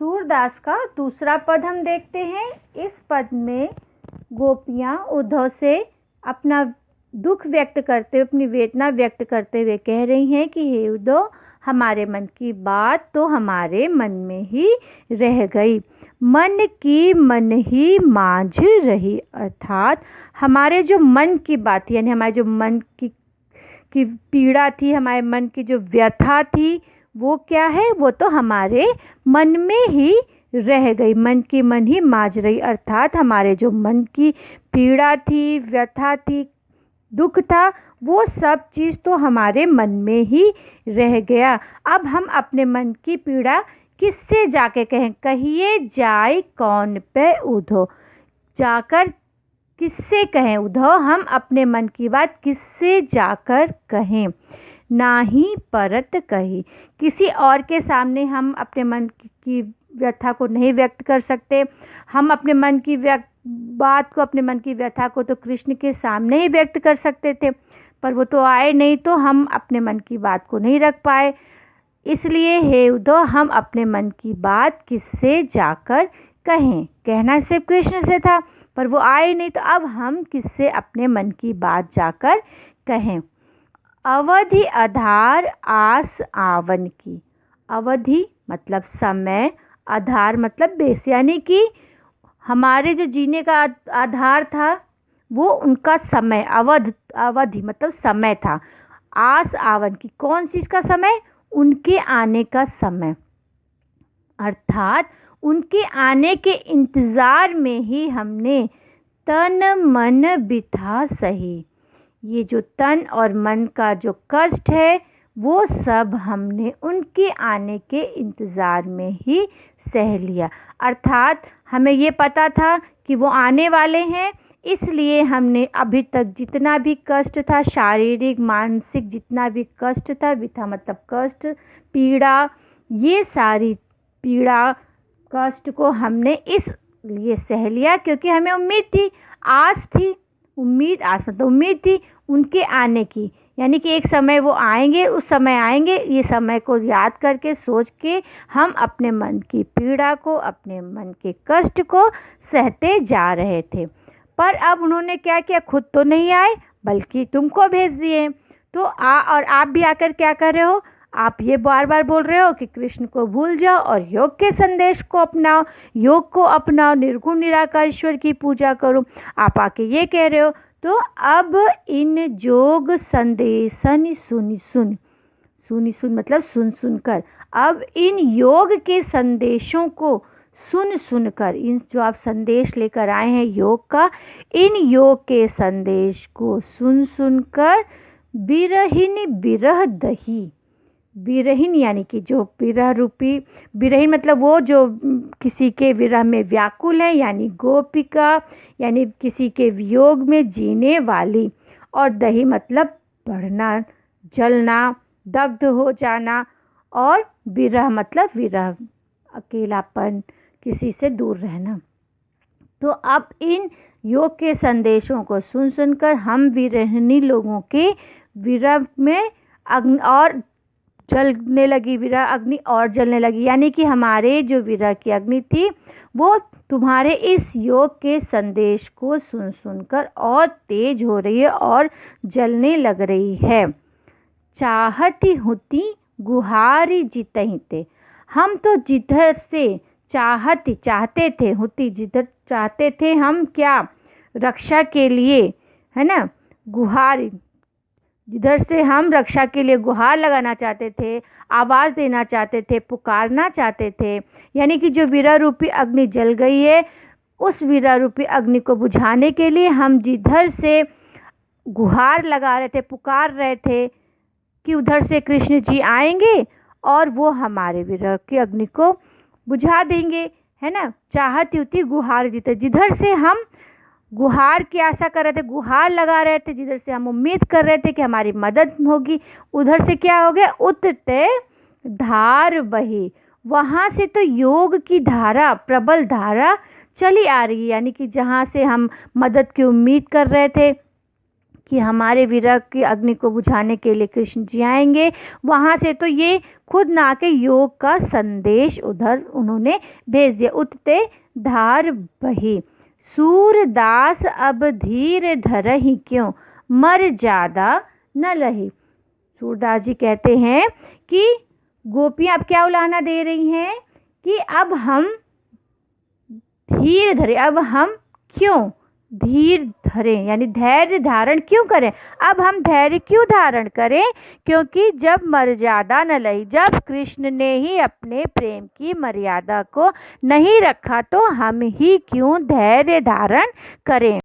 सूरदास का दूसरा पद हम देखते हैं। इस पद में गोपियाँ उद्धव से अपना दुख व्यक्त करते हुए, अपनी वेदना व्यक्त करते हुए कह रही हैं कि हे उद्धव, हमारे मन की बात तो हमारे मन में ही रह गई, मन की मन ही मांझ रही। अर्थात हमारे जो मन की बात, यानी हमारे जो मन की पीड़ा थी, हमारे मन की जो व्यथा थी, वो क्या है, वो तो हमारे मन में ही रह गई, मन की मन ही मांझ रही। अर्थात हमारे जो मन की पीड़ा थी, व्यथा थी, दुख था, वो सब चीज़ तो हमारे मन में ही रह गया। अब हम अपने मन की पीड़ा किससे जाके कहें? कहिए जाए कौन पे उद्धव, जाकर किससे कहें उद्धव, हम अपने मन की बात किससे जाकर कहें? ना ही परत कही, किसी और के सामने हम अपने मन की व्यथा को नहीं व्यक्त कर सकते। हम अपने मन की बात को, अपने मन की व्यथा को तो कृष्ण के सामने ही व्यक्त कर सकते थे, पर वो तो आए नहीं, तो हम अपने मन की बात को नहीं रख पाए। इसलिए हे उद्धव, हम अपने मन की बात किससे जाकर कहें? कहना सिर्फ कृष्ण से था, पर वो आए नहीं, तो अब हम किससे अपने मन की बात जाकर कहें? अवधि आधार आस आवन की। अवधि मतलब समय, आधार मतलब बेस, यानी कि हमारे जो जीने का आधार था वो उनका समय, अवधि मतलब समय था। आस आवन की, कौन चीज़ का समय? उनके आने का समय। अर्थात उनके आने के इंतज़ार में ही हमने तन मन बिथा सही। ये जो तन और मन का जो कष्ट है, वो सब हमने उनके आने के इंतज़ार में ही सह लिया। अर्थात हमें ये पता था कि वो आने वाले हैं, इसलिए हमने अभी तक जितना भी कष्ट था, शारीरिक मानसिक जितना भी कष्ट था, बिथा मतलब कष्ट, पीड़ा, ये सारी पीड़ा कष्ट को हमने इसलिए सह लिया क्योंकि हमें उम्मीद थी, आस थी, उम्मीद, आस मतलब उम्मीद थी उनके आने की, यानी कि एक समय वो आएंगे, उस समय आएंगे। ये समय को याद करके, सोच के हम अपने मन की पीड़ा को, अपने मन के कष्ट को सहते जा रहे थे। पर अब उन्होंने क्या किया? खुद तो नहीं आए, बल्कि तुमको भेज दिए। तो और आप भी आकर क्या कर रहे हो? आप ये बार बार बोल रहे हो कि कृष्ण को भूल जाओ और योग के संदेश को अपनाओ, योग को अपनाओ, निर्गुण निराकार ईश्वर की पूजा करो। आप आके ये कह रहे हो। तो अब इन जोग संदेशन सुन मतलब सुन कर, अब इन योग के संदेशों को सुन कर, इन जो आप संदेश लेकर आए हैं योग का, इन योग के संदेश को सुन कर बिरहिन बिरह दही। बिरहिन यानी कि जो विरह रूपी, बिरहिन मतलब वो जो किसी के विरह में व्याकुल है, यानी गोपिका, यानी किसी के वियोग में जीने वाली। और दही मतलब बढ़ना, जलना, दग्ध हो जाना। और विरह मतलब विरह, अकेलापन, किसी से दूर रहना। तो अब इन योग के संदेशों को सुनकर हम विरहिणी लोगों के विरह में अग्नि और जलने लगी, विरह अग्नि और जलने लगी, यानी कि हमारे जो विरह की अग्नि थी वो तुम्हारे इस योग के संदेश को सुनकर और तेज हो रही है और जलने लग रही है। चाहती होती गुहारी जितहिते, हम तो जिधर से चाहते थे, होती जिधर चाहते थे हम, क्या? रक्षा के लिए, है ना, गुहार, जिधर से हम रक्षा के लिए गुहार लगाना चाहते थे, आवाज़ देना चाहते थे, पुकारना चाहते थे, यानी कि जो विरह रूपी अग्नि जल गई है, उस विरह रूपी अग्नि को बुझाने के लिए हम जिधर से गुहार लगा रहे थे, पुकार रहे थे कि उधर से कृष्ण जी आएंगे और वो हमारे विरह की अग्नि को बुझा देंगे, है ना। चाहती होती गुहार जीते, जिधर से हम गुहार की आशा कर रहे थे, गुहार लगा रहे थे, जिधर से हम उम्मीद कर रहे थे कि हमारी मदद होगी, उधर से क्या हो गया? उतते धार बही, वहाँ से तो योग की धारा, प्रबल धारा चली आ रही है, यानी कि जहाँ से हम मदद की उम्मीद कर रहे थे, कि हमारे विरह की अग्नि को बुझाने के लिए कृष्ण जी आएंगे। वहाँ से तो ये खुद ना के योग का संदेश उधर उन्होंने भेज दिया। उठते धार बही सूरदास अब धीर धरहि क्यों, मर ज्यादा न लही। सूरदास जी कहते हैं कि गोपियाँ अब क्या उलाहना दे रही हैं कि अब हम धीर धरे, अब हम क्यों धीर धरें, यानी धैर्य धारण क्यों करें। अब हम धैर्य क्यों धारण करें, क्योंकि जब मर्यादा न लही, जब कृष्ण ने ही अपने प्रेम की मर्यादा को नहीं रखा तो हम ही क्यों धैर्य धारण करें।